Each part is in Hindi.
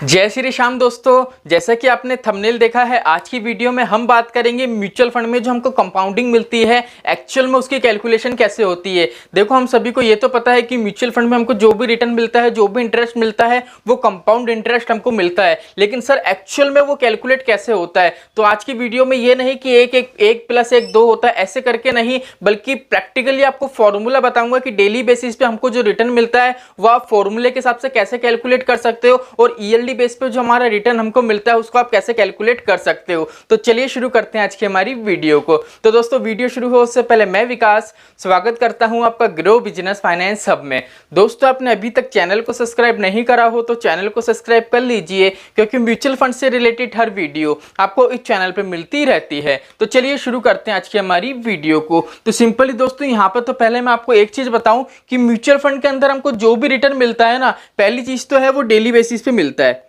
जय श्री श्याम दोस्तों, जैसा कि आपने थंबनेल देखा है, आज की वीडियो में हम बात करेंगे म्यूचुअल फंड में जो हमको कंपाउंडिंग मिलती है एक्चुअल में उसकी कैलकुलेशन कैसे होती है। देखो, हम सभी को ये तो पता है कि म्यूचुअल फंड में हमको जो भी रिटर्न मिलता है, जो भी इंटरेस्ट मिलता है, वो कंपाउंड इंटरेस्ट हमको मिलता है। लेकिन सर एक्चुअल में वो कैलकुलेट कैसे होता है? तो आज की वीडियो में ये नहीं कि एक प्लस एक दो होता है, ऐसे करके नहीं, बल्कि प्रैक्टिकली आपको फॉर्मूला बताऊंगा कि डेली बेसिस पे हमको जो रिटर्न मिलता है वो आप फॉर्मूले के हिसाब से कैसे कैलकुलेट कर सकते हो, और ईयरली बेस पे जो हमारा रिटर्न हमको मिलता है उसको आप कैसे कैलकुलेट कर सकते हो। तो चलिए शुरू करते हैं आज की हमारी वीडियो को। तो दोस्तों, वीडियो शुरू हो उससे पहले मैं विकास स्वागत करता हूं आपका ग्रो बिजनेस फाइनेंस हब में। दोस्तों, आपने अभी तक चैनल को सब्सक्राइब नहीं करा हो तो चैनल को सब्सक्राइब कर लीजिए, क्योंकि म्यूचुअल फंड से रिलेटेड हर वीडियो आपको इस चैनल पर मिलती रहती है। तो चलिए शुरू करते हैं आज की हमारी वीडियो को। तो सिंपली दोस्तों, यहाँ पर तो पहले मैं आपको एक चीज बताऊं कि म्यूचुअल फंड के अंदर हमको जो भी रिटर्न मिलता है ना, पहली चीज तो है वो डेली बेसिस पे मिलता है।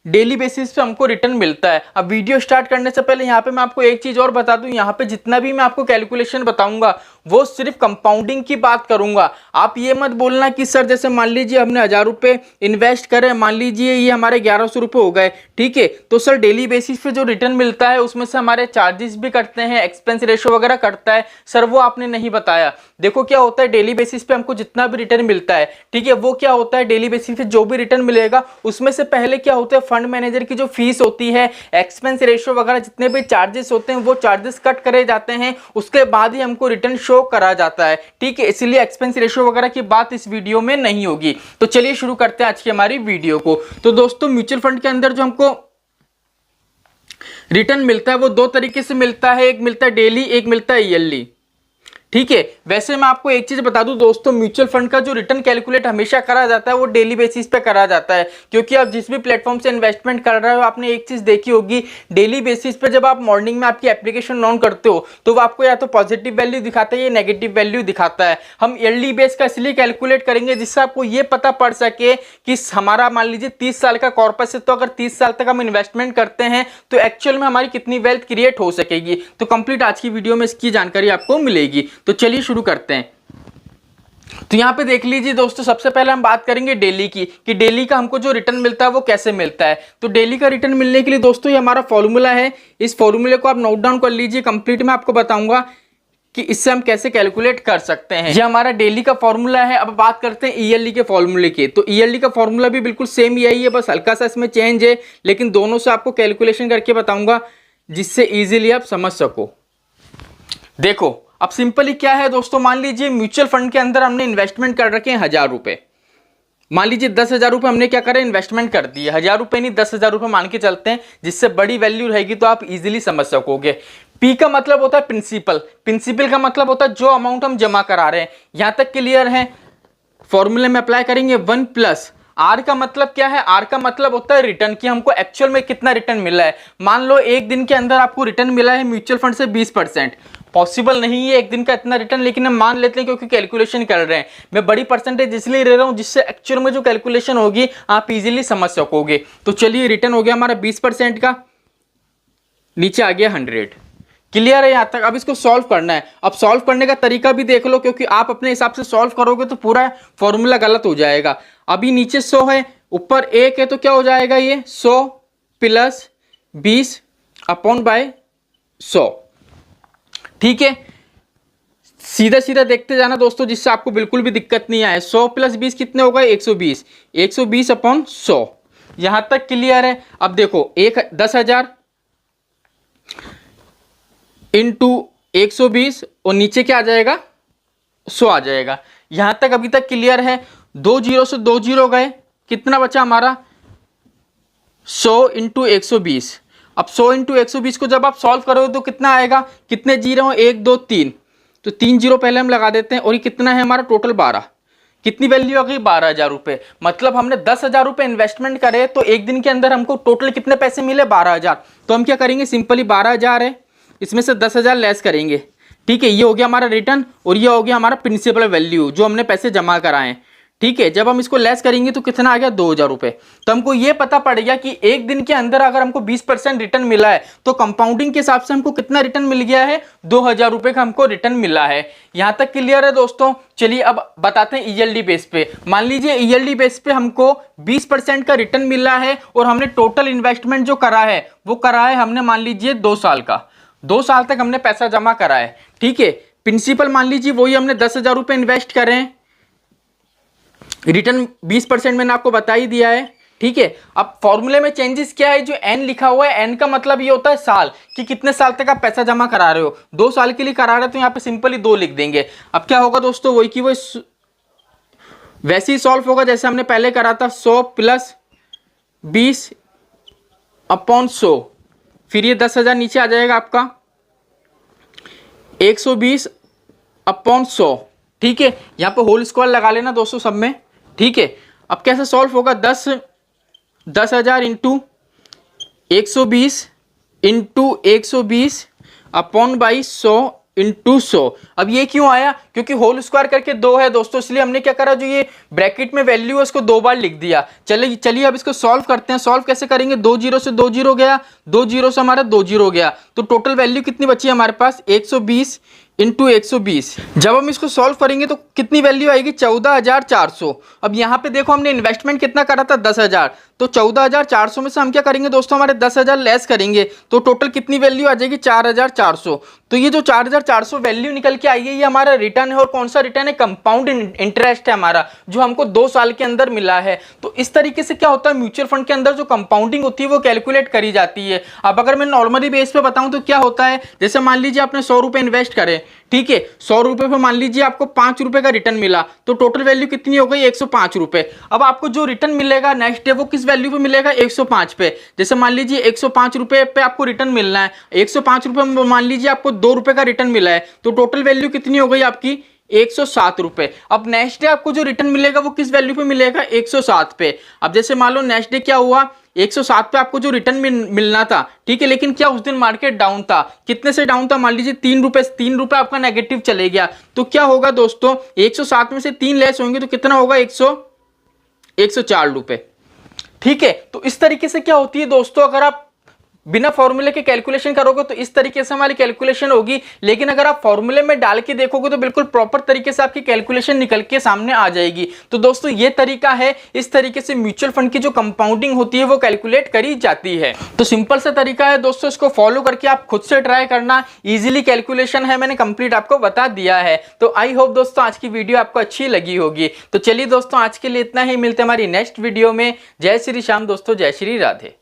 डेली बेसिस पे हमको रिटर्न मिलता है। अब वीडियो स्टार्ट करने से पहले यहाँ पे मैं आपको एक चीज और बता दूं, यहाँ पे जितना भी मैं आपको कैलकुलेशन बताऊंगा वो सिर्फ कंपाउंडिंग की बात करूंगा। आप ये मत बोलना कि सर जैसे मान लीजिए हमने 1000 रुपये इन्वेस्ट करे, मान लीजिए ये हमारे 1100 रुपये हो गए, ठीक है, तो सर डेली बेसिस पे जो रिटर्न मिलता है उसमें से हमारे चार्जेस भी कटते हैं, एक्सपेंस रेशो वगैरह कटता है। सर वो आपने नहीं बताया। देखो क्या होता है, डेली बेसिस पे हमको जितना भी रिटर्न मिलता है, ठीक है, वो क्या होता है, डेली बेसिस पे जो भी रिटर्न मिलेगा उसमें से पहले क्या होता है, फंड मैनेजर की जो फीस होती है, एक्सपेंस रेशो वगैरह जितने भी चार्जेस होते हैं वो चार्जेस कट करे जाते हैं, उसके बाद ही हमको रिटर्न शो करा जाता है, ठीक है। इसलिए एक्सपेंस रेशो वगैरह की बात इस वीडियो में नहीं होगी। तो चलिए शुरू करते हैं आज की हमारी वीडियो को। तो दोस्तों, म्यूचुअल फंड के अंदर जो हमको रिटर्न मिलता है वो दो तरीके से मिलता है, एक मिलता है डेली, एक मिलता है ईयरली, ठीक है। वैसे मैं आपको एक चीज बता दूं दोस्तों, म्यूचुअल फंड का जो रिटर्न कैलकुलेट हमेशा करा जाता है वो डेली बेसिस पे करा जाता है, क्योंकि आप जिस भी प्लेटफॉर्म से इन्वेस्टमेंट कर रहे हो, आपने एक चीज देखी होगी, डेली बेसिस पे जब आप मॉर्निंग में आपकी एप्लीकेशन ऑन करते हो तो वो आपको या तो पॉजिटिव वैल्यू दिखाता है या नेगेटिव वैल्यू दिखाता है। हम ईयरली बेस का इसलिए कैलकुलेट करेंगे जिससे आपको ये पता पड़ सके कि हमारा मान लीजिए 30 साल का कॉर्पस है, तो अगर 30 साल तक हम इन्वेस्टमेंट करते हैं तो एक्चुअल में हमारी कितनी वेल्थ क्रिएट हो सकेगी। तो कंप्लीट आज की वीडियो में इसकी जानकारी आपको मिलेगी। तो चलिए शुरू करते हैं। तो यहां पे देख लीजिए दोस्तों, सबसे पहले हम बात करेंगे डेली की, कि डेली का हमको जो रिटर्न मिलता है वो कैसे मिलता है। तो डेली का रिटर्न मिलने के लिए दोस्तों ये हमारा फॉर्मूला है, इस फॉर्मूले को आप नोट डाउन कर लीजिए। कंप्लीट मैं आपको बताऊंगा कि इससे हम कैसे कैलकुलेट कर सकते हैं। ये हमारा डेली का फॉर्मूला है। अब बात करते हैं ईयरली के फॉर्मूले की। तो ईयरली का फॉर्मूला भी बिल्कुल सेम यही है, बस हल्का सा इसमें चेंज है, लेकिन दोनों से आपको कैलकुलेशन करके बताऊंगा जिससे इजीली आप समझ सको। देखो, अब सिंपली क्या है दोस्तों, मान लीजिए म्यूचुअल फंड के अंदर हमने इन्वेस्टमेंट कर रखे हैं 1000 रुपए। मान लीजिए 10,000 रुपए हमने क्या करें, इन्वेस्टमेंट कर दिए। 1000 रुपए नहीं, 10,000 रुपए मान के चलते हैं, जिससे बड़ी वैल्यू रहेगी तो आप इजीली समझ सकोगे। पी का मतलब होता है प्रिंसिपल, प्रिंसिपल का मतलब होता है जो अमाउंट हम जमा करा रहे हैं। यहां तक क्लियर है? फॉर्मूले में अप्लाई करेंगे 1 प्लस आर का मतलब क्या है, आर का मतलब होता है रिटर्न, कि हमको एक्चुअल में कितना रिटर्न मिला है। मान लो एक दिन के अंदर आपको रिटर्न मिला है म्यूचुअल फंड से 20%। पॉसिबल नहीं है एक दिन का इतना रिटर्न, लेकिन हम मान लेते हैं क्योंकि कैलकुलेशन कर रहे हैं। मैं बड़ी परसेंटेज इसलिए ले रहा हूं जिससे एक्चुअल में जो कैलकुलेशन होगी आप इजीली समझ सकोगे। तो चलिए, रिटर्न हो गया हमारा 20% का, नीचे आ गया 100। क्लियर है यहां तक? अब इसको सॉल्व करना है। अब सॉल्व करने का तरीका भी देख लो, क्योंकि आप अपने हिसाब से सॉल्व करोगे तो पूरा फॉर्मूला गलत हो जाएगा। अभी नीचे 100 है, ऊपर 1 है, तो क्या हो जाएगा ये 100 प्लस 20 अपॉन बाय 100, ठीक है। सीधा सीधा देखते जाना दोस्तों, जिससे आपको बिल्कुल भी दिक्कत नहीं आए। 100 प्लस 20 कितने होगा, 120, 120 अपॉन 100। यहां तक क्लियर है? अब देखो, 10,000 इंटू 120 और नीचे क्या आ जाएगा, 100 आ जाएगा। यहां तक अभी तक क्लियर है? 2 जीरो से 2 जीरो गए, कितना बचा हमारा, 100 इंटू 120। अब 100 इंटू 120 को जब आप सॉल्व करोगे तो कितना आएगा, कितने जीरो हैं, 1 2 3, तो 3 जीरो पहले हम लगा देते हैं। और ये कितना है हमारा टोटल 12। कितनी वैल्यू आ गई, 12,000 रुपए। मतलब हमने 10,000 रुपए इन्वेस्टमेंट करे तो एक दिन के अंदर हमको टोटल कितने पैसे मिले, 12,000। तो हम क्या करेंगे, सिंपली 12,000 है, इसमें से 10,000 लेस करेंगे, ठीक है। ये हो गया हमारा रिटर्न और ये हो गया हमारा प्रिंसिपल वैल्यू जो हमने पैसे जमा कराए, ठीक है, जब हम इसको लेस करेंगे तो कितना आ गया 2000 रुपए। तो हमको ये पता पड़ गया कि एक दिन के अंदर अगर हमको 20% रिटर्न मिला है तो कंपाउंडिंग के हिसाब से हमको कितना रिटर्न मिल गया है, 2000 रुपए का हमको रिटर्न मिला है। यहां तक क्लियर है दोस्तों। चलिए अब बताते हैं ईएलडी बेस पे। मान लीजिए ईएलडी बेस पे हमको 20% का रिटर्न मिला है और हमने टोटल इन्वेस्टमेंट जो करा है वो करा है हमने मान लीजिए 2 साल का, 2 साल तक हमने पैसा जमा करा है। ठीक है, प्रिंसिपल मान लीजिए वही हमने 10,000 रुपए इन्वेस्ट करें, रिटर्न 20% मैंने आपको बता ही दिया है। ठीक है, अब फॉर्मूले में चेंजेस क्या है, जो एन लिखा हुआ है, एन का मतलब ये होता है साल, कि कितने साल तक आप पैसा जमा करा रहे हो। 2 साल के लिए करा रहे हो तो यहाँ पे सिंपली 2 लिख देंगे। अब क्या होगा दोस्तों, वही की वो वैसे ही सॉल्व होगा जैसे हमने पहले करा था, 100 प्लस 20/100, फिर ये 10,000 नीचे आ जाएगा आपका 120/100। ठीक है, यहाँ पे होल स्क्वायर लगा लेना दोस्तों सब में। ठीक है, अब कैसे सॉल्व होगा, 10,000 into 120 into 120 upon by 100 into 100। अब ये क्यों आया, क्योंकि होल स्क्वायर करके 2 है दोस्तों, इसलिए हमने क्या करा, जो ये ब्रैकेट में वैल्यू है उसको 2 बार लिख दिया। चलिए अब इसको सॉल्व करते हैं। सॉल्व कैसे करेंगे, 2 जीरो से 2 जीरो गया, 2 जीरो से हमारा 2 जीरो गया, तो टोटल वैल्यू कितनी बची हमारे पास, 120 इंटू 120। जब हम इसको सॉल्व करेंगे तो कितनी वैल्यू आएगी, 14,400। अब यहाँ पे देखो हमने इन्वेस्टमेंट कितना करा था, 10,000, तो 14,400 में से हम क्या करेंगे दोस्तों, हमारे 10,000 लेस करेंगे तो टोटल कितनी वैल्यू आ जाएगी, 4,400। तो ये जो 4,400 वैल्यू निकल के आई है, ये हमारा रिटर्न है। और कौन सा रिटर्न है, कंपाउंड इंटरेस्ट है हमारा, जो हमको 2 साल के अंदर मिला है। तो इस तरीके से क्या होता है, म्यूचुअल फंड के अंदर जो कंपाउंडिंग होती है वो कैलकुलेट करी जाती है। अब अगर मैं नॉर्मली बेस पे बताऊं तो क्या होता है, जैसे मान लीजिए आपने 100 रुपए इन्वेस्ट करे, ठीक है, 100 रुपए पे मान लीजिए आपको 5 रुपए का रिटर्न मिला, तो टोटल वैल्यू कितनी हो गई, 105 रुपए। अब आपको जो रिटर्न मिलेगा नेक्स्ट डे वो किस वैल्यू पे मिलेगा, 105 पे। जैसे मान लीजिए 105 रुपए पे आपको रिटर्न मिलना है, 105 रुपए में मान लीजिए आपको 2 रुपए का रिटर्न मिला है, तो टोटल वैल्यू कितनी हो गई आपकी, 107 रुपए। अब नेक्स्ट डे आपको जो रिटर्न मिलेगा वो किस वैल्यू पे मिलेगा, 107 पे। अब जैसे मान लो नेक्स्ट डे क्या हुआ, 107 पे आपको जो रिटर्न मिलना था, ठीक है, लेकिन क्या उस दिन मार्केट डाउन था, कितने से डाउन था, मान लीजिए 3 रुपए आपका नेगेटिव चले गया, तो क्या होगा दोस्तों, 107 में से 3 लेस होंगे तो कितना होगा, 104 रुपए। ठीक है, तो इस तरीके से क्या होती है दोस्तों, अगर आप बिना फॉर्मूले के कैलकुलेशन करोगे तो इस तरीके से हमारी कैलकुलेशन होगी, लेकिन अगर आप फॉर्मूले में डाल के देखोगे तो बिल्कुल प्रॉपर तरीके से आपकी कैलकुलेशन निकल के सामने आ जाएगी। तो दोस्तों ये तरीका है, इस तरीके से म्यूचुअल फंड की जो कंपाउंडिंग होती है वो कैलकुलेट करी जाती है। तो सिंपल सा तरीका है दोस्तों, इसको फॉलो करके आप खुद से ट्राई करना, इजीली कैलकुलेशन है, मैंने कंप्लीट आपको बता दिया है। तो आई होप दोस्तों आज की वीडियो आपको अच्छी लगी होगी। तो चलिए दोस्तों आज के लिए इतना ही, मिलते हैं हमारी नेक्स्ट वीडियो में। जय श्री श्याम दोस्तों, जय श्री राधे।